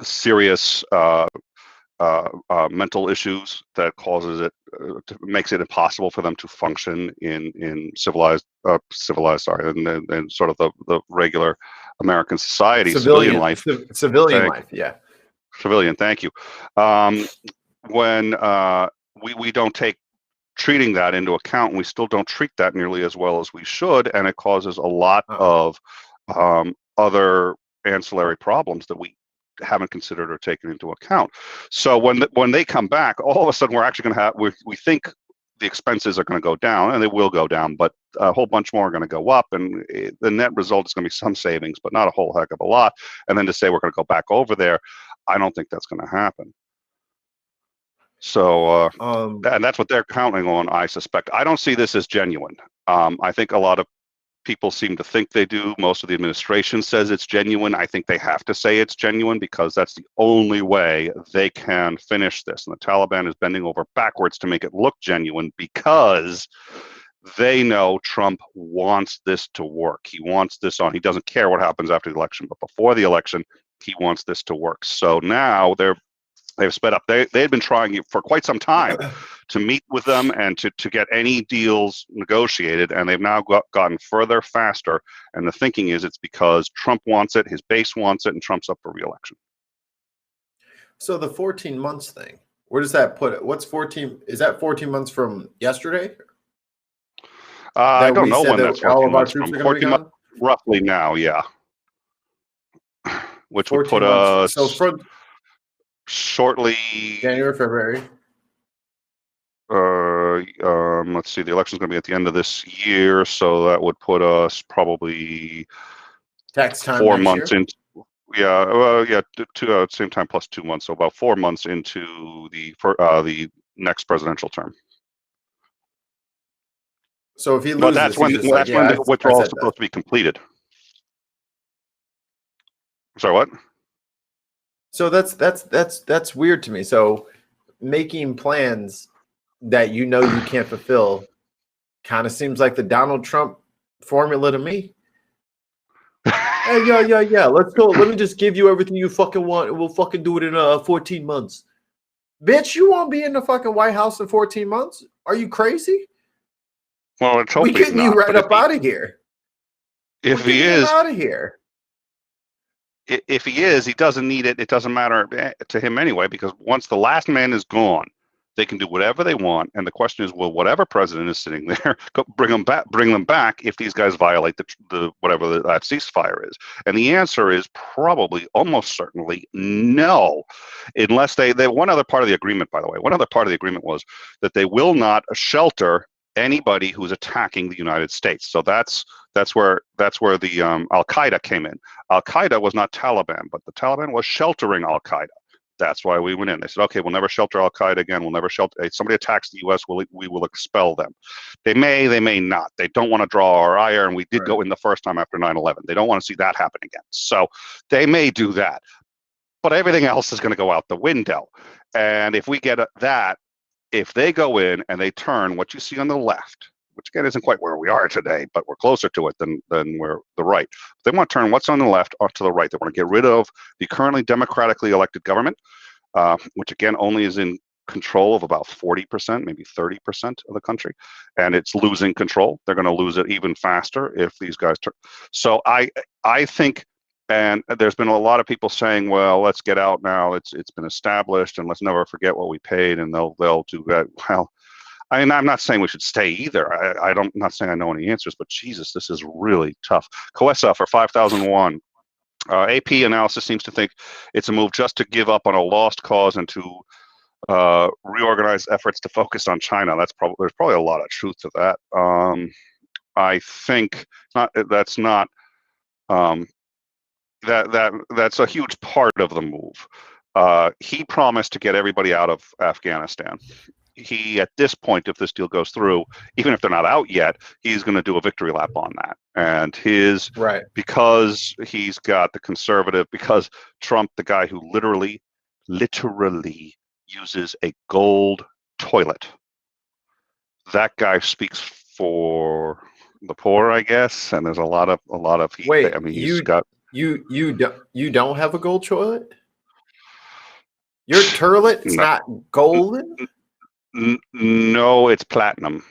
serious mental issues that causes it, makes it impossible for them to function in civilized, in sort of the regular American society, civilian life. Civilian life, yeah. Civilian, thank you. When we don't take treating that into account, and we still don't treat that nearly as well as we should, and it causes a lot of other ancillary problems that we haven't considered or taken into account. So when they come back, all of a sudden we're actually going to have, we think the expenses are going to go down, and they will go down, but a whole bunch more are going to go up, and the net result is going to be some savings, but not a whole heck of a lot. And then to say we're going to go back over there, I don't think that's going to happen. So, and that's what they're counting on, I suspect. I don't see this as genuine. I think a lot of people seem to think they do. Most of the administration says it's genuine. I think they have to say it's genuine because that's the only way they can finish this. And the Taliban is bending over backwards to make it look genuine because they know Trump wants this to work. He wants this on. He doesn't care what happens after the election, but before the election, he wants this to work. So now they've sped up. They've been trying for quite some time to meet with them and to get any deals negotiated, and they've now gotten further, faster. And the thinking is it's because Trump wants it, his base wants it, and Trump's up for re-election. So the 14 months thing, where does that put it? What's 14? Is that 14 months from yesterday? I don't know when that's 14 months from. 14 months roughly now, yeah. Which would put us shortly January, February. Let's see, the election's going to be at the end of this year, so that would put us probably tax time 4 months into, same time plus 2 months, so about 4 months into the next presidential term. So if he loses, but that's when the withdrawal is supposed to be completed. Sorry, what? So that's weird to me. So making plans that you know you can't fulfill kind of seems like the Donald Trump formula to me. Hey, yeah. Let's go. Let me just give you everything you fucking want, and we'll fucking do it in 14 months. Bitch, you won't be in the fucking White House in 14 months? Are you crazy? Well, it's we getting you right up out of here. If he is out of here. If he is, he doesn't need it. It doesn't matter to him anyway, because once the last man is gone, they can do whatever they want. And the question is, will whatever president is sitting there bring them back if these guys violate the whatever that ceasefire is? And the answer is probably, almost certainly, no, unless they one other part of the agreement, by the way, one other part of the agreement was that they will not shelter anybody who's attacking the United States. So that's where the Al-Qaeda came in. Al-Qaeda was not Taliban, but the Taliban was sheltering Al-Qaeda. That's why we went in. They said, okay, we'll never shelter Al-Qaeda again. We'll never shelter. If somebody attacks the U.S., we will expel them. They may not. They don't want to draw our ire, and we did go in the first time after 9/11. They don't want to see that happen again. So they may do that. But everything else is going to go out the window. And if we get that, if they go in and they turn what you see on the left, which again isn't quite where we are today, but we're closer to it than we're the right. They want to turn what's on the left to the right. They want to get rid of the currently democratically elected government, which again only is in control of about 40%, maybe 30% of the country, and it's losing control. They're going to lose it even faster if these guys turn. So I think. And there's been a lot of people saying, well, let's get out now. It's been established, and let's never forget what we paid, and they'll do that. Well, I mean, I'm not saying we should stay either. I'm not saying I know any answers, but Jesus, this is really tough. Coessa for 5,001. AP analysis seems to think it's a move just to give up on a lost cause and to reorganize efforts to focus on China. There's probably a lot of truth to that. I think that's not. That's a huge part of the move. He promised to get everybody out of Afghanistan. He, at this point, if this deal goes through, even if they're not out yet, he's going to do a victory lap on that. And because he's got the conservative, because Trump, the guy who literally uses a gold toilet, that guy speaks for the poor, I guess. And there's a lot of Wait, I mean, he's got. You don't have a gold toilet? Your toilet's not golden? No, it's platinum.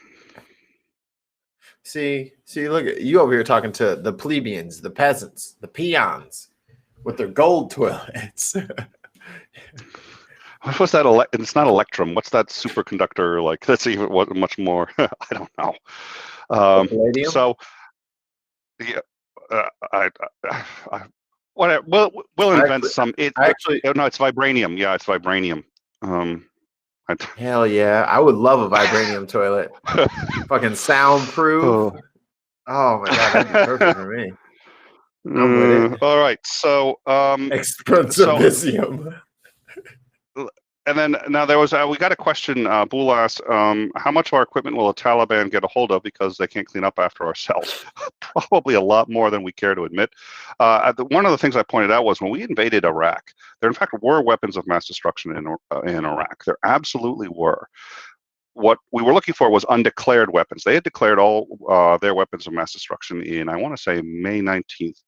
See, look at you over here talking to the plebeians, the peasants, the peons with their gold toilets. What was that? It's not electrum. What's that superconductor like? That's even much more. I don't know. Palladium? So, yeah, I whatever. We'll invent some. No, it's vibranium. Yeah, it's vibranium. Hell yeah, I would love a vibranium toilet. Fucking soundproof. Oh my god, that'd be perfect for me. I'm with it. All right, so Expensivisium. And then now there was we got a question. Boole asked, how much of our equipment will the Taliban get a hold of because they can't clean up after ourselves? Probably a lot more than we care to admit. One of the things I pointed out was when we invaded Iraq, there in fact were weapons of mass destruction in Iraq. There absolutely were. What we were looking for was undeclared weapons. They had declared all their weapons of mass destruction in, I want to say, May 19th,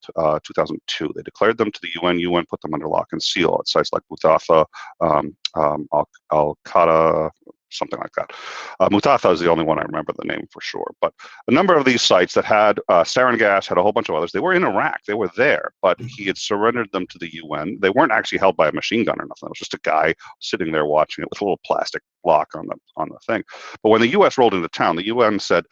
2002. They declared them to the UN. UN put them under lock and seal at sites like Mutatha, Al-Qaeda, something like that. Mutatha is the only one I remember the name for sure. But a number of these sites that had sarin gas, had a whole bunch of others, they were in Iraq. They were there, but he had surrendered them to the UN. They weren't actually held by a machine gun or nothing. It was just a guy sitting there watching it with a little plastic lock on the thing. But when the U.S. rolled into town, the UN said,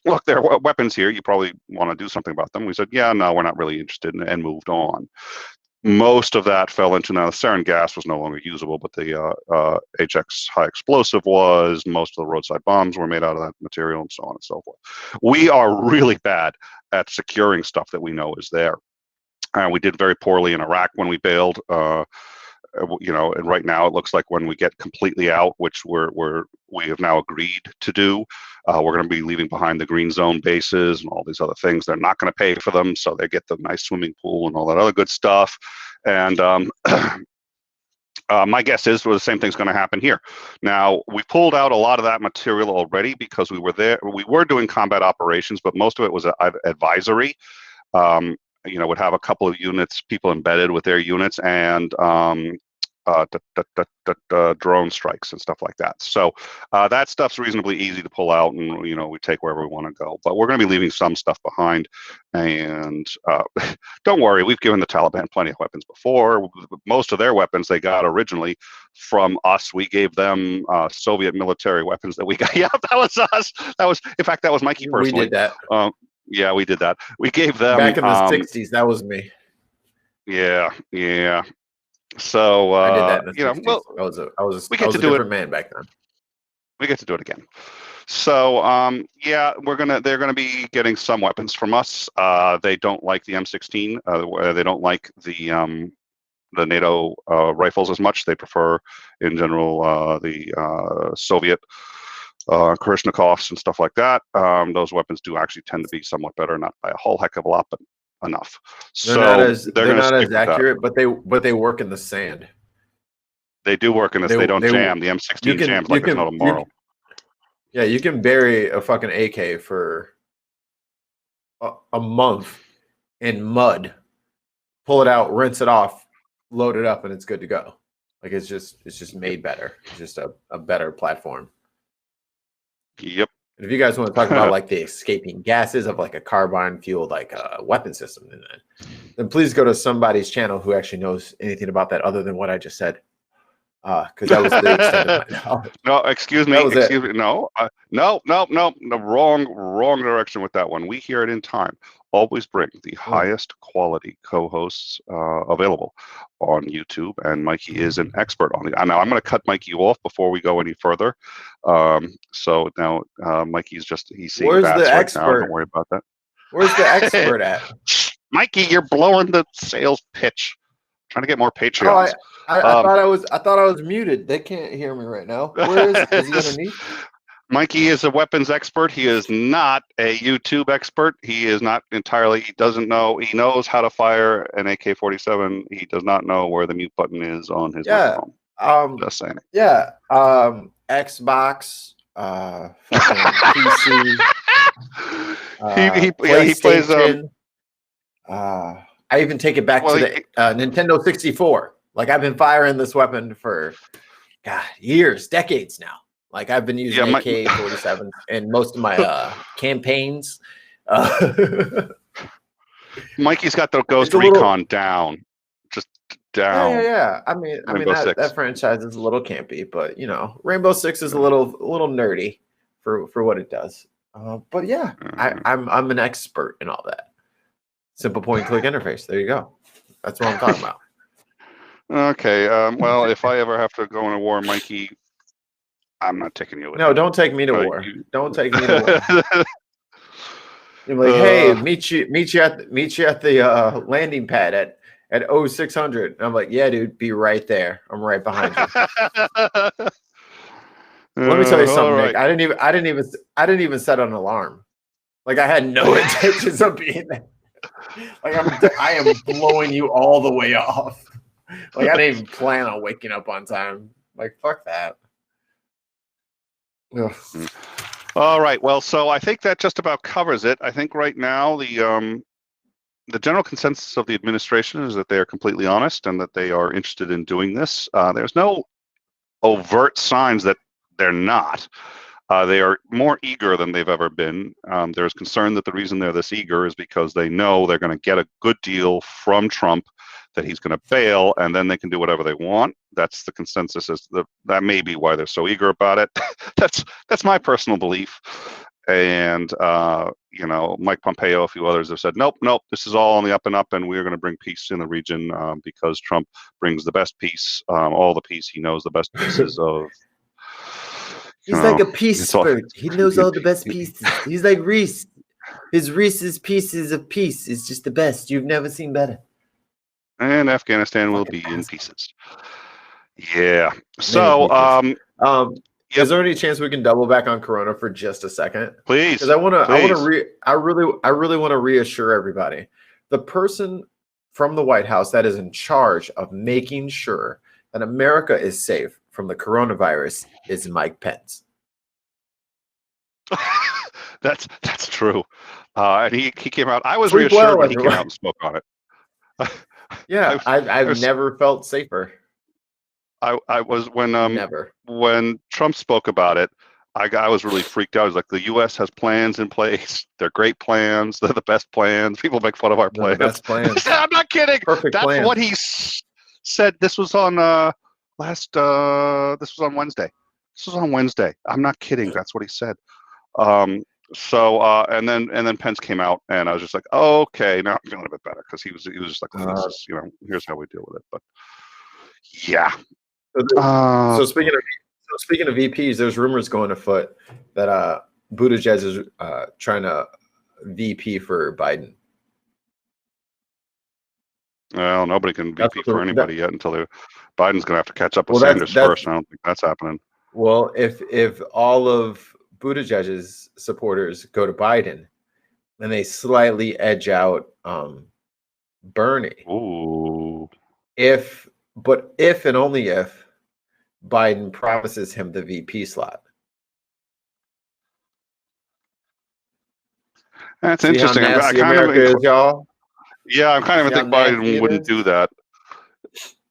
look, there are weapons here. You probably want to do something about them. We said, yeah, no, we're not really interested, and moved on. Most of that fell into, now the sarin gas was no longer usable, but the HX high explosive was. Most of the roadside bombs were made out of that material, and so on and so forth. We are really bad at securing stuff that we know is there. We did very poorly in Iraq when we bailed. And right now it looks like when we get completely out, which we have now agreed to do, we're going to be leaving behind the green zone bases and all these other things. They're not going to pay for them, so they get the nice swimming pool and all that other good stuff. And my guess is the same thing's going to happen here. Now, we pulled out a lot of that material already because we were there. We were doing combat operations, but most of it was advisory. Would have a couple of units, people embedded with their units, and drone strikes and stuff like that. So that stuff's reasonably easy to pull out, and we take wherever we want to go. But we're going to be leaving some stuff behind. And don't worry, we've given the Taliban plenty of weapons before. Most of their weapons they got originally from us. We gave them Soviet military weapons that we got. Yeah, that was us. In fact, that was Mikey personally. We did that. Yeah, we did that. We gave them back in the 60s. That was me. Yeah. So I did that in the 60s. Well, I was a different man back then. We get to do it again. So they're gonna be getting some weapons from us. They don't like the M16. They don't like the NATO rifles as much. They prefer, in general, the Soviet Kalashnikovs and stuff like that. Those weapons do actually tend to be somewhat better, not by a whole heck of a lot, but enough. They're not as accurate, but they work in the sand. They do work in this. They don't jam. The M16 jams like there's no tomorrow. You can bury a fucking AK for a month in mud, pull it out, rinse it off, load it up, and it's good to go. Like it's just made better. It's just a better platform. Yep. And if you guys want to talk about like the escaping gases of like a carbine fueled like a weapon system, then please go to somebody's channel who actually knows anything about that other than what I just said. Because that was the extent of my knowledge. No, excuse me. No, wrong direction with that one. We here at In Time always bring the highest quality co-hosts available on YouTube, and Mikey is an expert on it. Now I'm going to cut Mikey off before we go any further. So now Mikey's he's seeing Where's bats the right expert? now. Don't worry about that. Where's the expert at? Mikey, you're blowing the sales pitch. Trying to get more Patreons. I thought I was muted. They can't hear me right now. Where is he underneath? Mikey is a weapons expert. He is not a YouTube expert. He is not entirely. He doesn't know. He knows how to fire an AK-47. He does not know where the mute button is on his microphone. Just saying. Yeah. Xbox. PC. He plays. I even take it back to the Nintendo 64. Like I've been firing this weapon for years, decades now. Like I've been using Yeah, AK-47 in most of my campaigns. Uh, Mikey's got the Ghost it's a little, Recon down, just yeah. down. I mean Rainbow Six. that franchise is a little campy, but you know, Rainbow Six is a little nerdy for what it does. But yeah, I'm an expert in all that. Simple point and click interface. There you go. That's what I'm talking about. Okay. Well, if I ever have to go in a war, Mikey, I'm not taking you with No, me. don't take me to war. Don't take me to war. You're like, hey, meet you at the landing pad at 0600. And I'm like, yeah, dude, be right there. I'm right behind you. Let me tell you something, Nick. I didn't even set an alarm. Like I had no intentions of being there. Like I am blowing you all the way off. Like I didn't even plan on waking up on time. Like fuck that. Ugh. All right. Well, so I think that just about covers it. I think right now the general consensus of the administration is that they are completely honest and that they are interested in doing this. There's no overt signs that they're not. They are more eager than they've ever been. There's concern that the reason they're this eager is because they know they're going to get a good deal from Trump, that he's going to bail, and then they can do whatever they want. That's the consensus. That may be why they're so eager about it. That's my personal belief. And you know, Mike Pompeo, a few others have said, nope, this is all on the up and up, and we're going to bring peace in the region because Trump brings the best peace, all the peace he knows, the best pieces of. He's like a peace spirit. He knows all the best pieces. He's like Reese. His Reese's Pieces of Peace is just the best. You've never seen better. And Afghanistan will be in pieces. Yeah. So, is there any chance we can double back on Corona for just a second? Please. Because I really want to reassure everybody. The person from the White House that is in charge of making sure that America is safe from the coronavirus is Mike Pence. That's true. And he came out. I was reassured when he came out and spoke on it. Yeah, I've never felt safer. I was when Trump spoke about it. I was really freaked out. I was like, the U.S. has plans in place. They're great plans. They're the best plans. People make fun of our plans. The best plans. I'm not kidding. Perfect That's plan. what he said. This was on this was on Wednesday. This was on Wednesday. I'm not kidding. That's what he said. So and then Pence came out, and I was just like, oh, okay, now I'm feeling a bit better, because he was just like, oh, this is, you know, here's how we deal with it. But yeah. So speaking of VPs, there's rumors going afoot that Buttigieg is trying to VP for Biden. Well, nobody can VP for anybody yet until Biden's going to have to catch up with Sanders first. I don't think that's happening. Well, if all of Buttigieg's supporters go to Biden, then they slightly edge out Bernie. Ooh. If and only if Biden promises him the VP slot. That's interesting. I kind of, y'all. Yeah, I kind of think Biden wouldn't do that.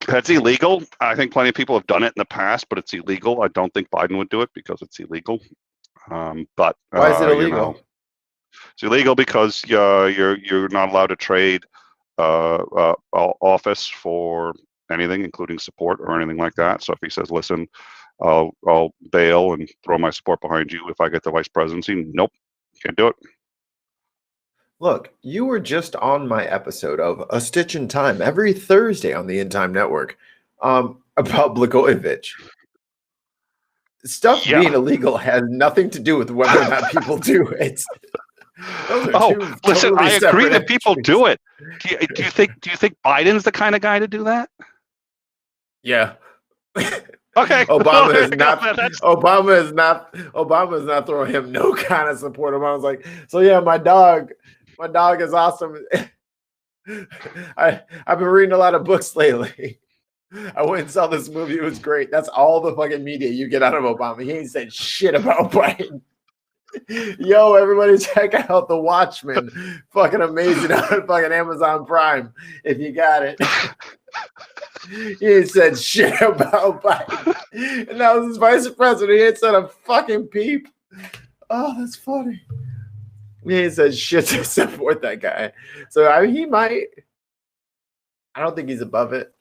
That's illegal. I think plenty of people have done it in the past, but it's illegal. I don't think Biden would do it because it's illegal. But why is it illegal? You know, it's illegal because you're not allowed to trade office for anything, including support or anything like that. So if he says, "Listen, I'll bail and throw my support behind you if I get the vice presidency," nope, can't do it. Look, you were just on my episode of A Stitch in Time every Thursday on the In Time Network about Buttigieg. Stuff being illegal has nothing to do with whether or not people do it. Listen, I agree that people do it. Do you think Biden's the kind of guy to do that? Yeah. Okay. Obama is not throwing him no kind of support. Obama's like, so yeah, my dog is awesome. I've been reading a lot of books lately. I went and saw this movie. It was great. That's all the fucking media you get out of Obama. He ain't said shit about Biden. Yo, everybody check out The Watchmen. Fucking amazing on fucking Amazon Prime if you got it. He ain't said shit about Biden. And that was his vice president. He ain't said a fucking peep. Oh, that's funny. He ain't said shit to support that guy. So I mean, he might. I don't think he's above it.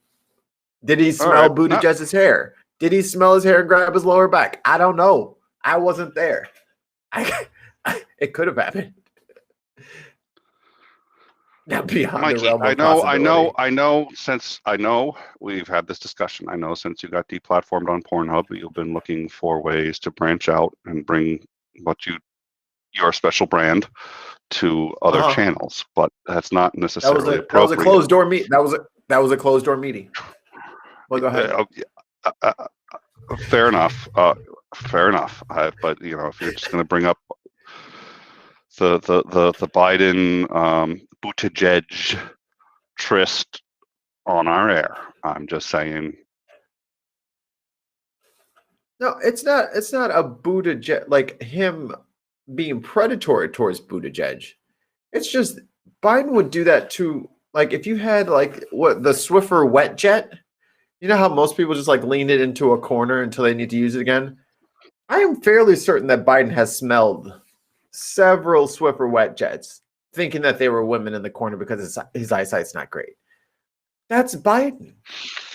Did he smell Buttigieg's hair? Did he smell his hair and grab his lower back? I don't know. I wasn't there. It could have happened. Now beyond Mikey, the realm of I know. Since I know we've had this discussion, I know since you got deplatformed on Pornhub, you've been looking for ways to branch out and bring your special brand to other channels, but that's not necessarily appropriate. That was a closed door meet. That was a closed door meeting. Well, go ahead. Fair enough. Fair enough. But you know, if you're just going to bring up the Biden Buttigieg tryst on our air, I'm just saying. No, it's not. It's not a Buttigieg, like him being predatory towards Buttigieg. It's just Biden would do that too. Like if you had like what the Swiffer wet jet, you know how most people just like lean it into a corner until they need to use it again. I am fairly certain that Biden has smelled several Swiffer wet jets, thinking that they were women in the corner because his eyesight's not great. That's Biden.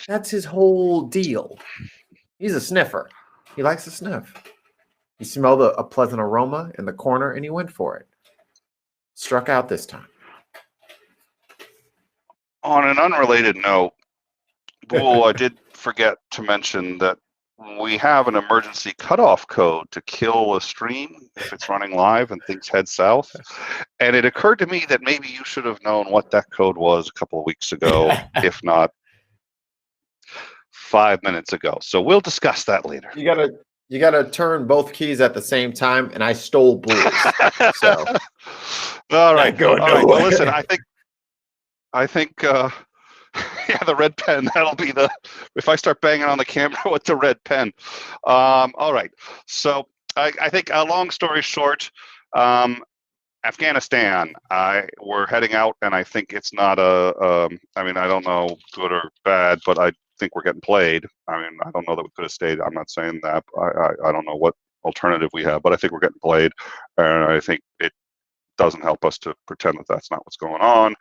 That's his whole deal. He's a sniffer. He likes to sniff. He smelled a pleasant aroma in the corner and he went for it. Struck out this time. On an unrelated note, Boole, I did forget to mention that we have an emergency cutoff code to kill a stream if it's running live and things head south. And it occurred to me that maybe you should have known what that code was a couple of weeks ago, if not 5 minutes ago. So we'll discuss that later. You gotta turn both keys at the same time, and I stole Boole's. So all right. Well, listen, I think yeah, the red pen, that'll be if I start banging on the camera with the red pen. All right. So I think long story short, Afghanistan, we're heading out, and I think it's not I mean, I don't know good or bad, but I think we're getting played. I mean, I don't know that we could have stayed. I'm not saying that. I don't know what alternative we have, but I think we're getting played, and I think it doesn't help us to pretend that that's not what's going on.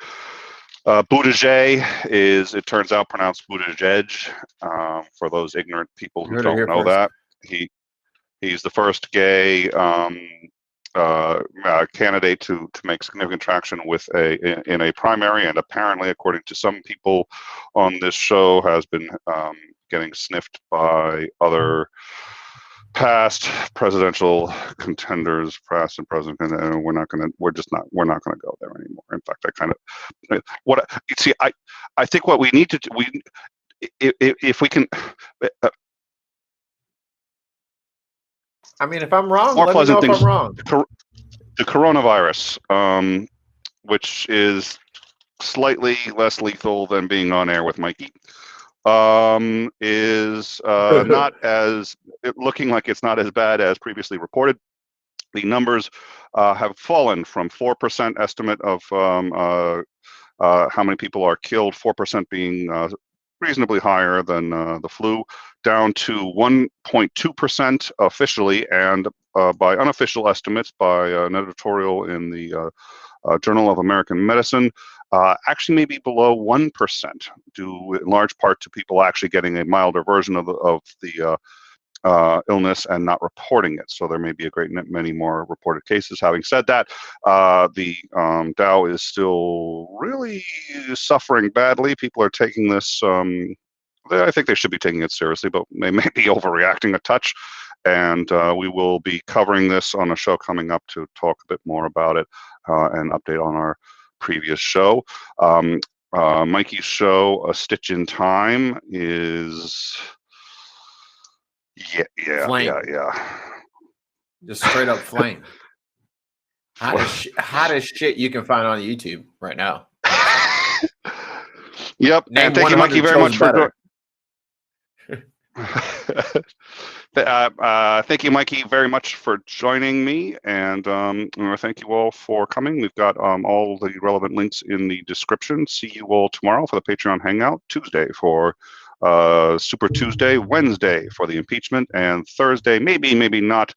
Buttigieg is, it turns out, pronounced Buttigieg. For those ignorant people who don't know that, he's the first gay candidate to make significant traction in a primary, and apparently, according to some people on this show, has been getting sniffed by other past presidential contenders, past and present, and we're not going to go there anymore. In fact, I think what we need to do, if we can. I mean, if I'm wrong, let me know if I'm wrong. The coronavirus, which is slightly less lethal than being on air with Mikey, is not as looking like it's not as bad as previously reported. The numbers have fallen from 4% estimate of how many people are killed, 4% being reasonably higher than the flu, down to 1.2% officially, and by unofficial estimates by an editorial in the Journal of American Medicine, actually maybe below 1%, due in large part to people actually getting a milder version of the illness and not reporting it. So there may be a great many more reported cases. Having said that, the Dow is still really suffering badly. People are taking this, I think they should be taking it seriously, but they may be overreacting a touch. And we will be covering this on a show coming up to talk a bit more about it and update on our previous show. Mikey's show, A Stitch in Time, is... Yeah. Just straight up flame. Hottest shit you can find on YouTube right now. Yep. And thank you, Mikey, very much for Thank you, Mikey, very much for joining me, and thank you all for coming. We've got all the relevant links in the description. See you all tomorrow for the Patreon Hangout, Tuesday for Super Tuesday, Wednesday for the impeachment, and Thursday, maybe not,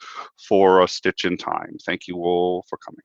for a Stitch in Time. Thank you all for coming.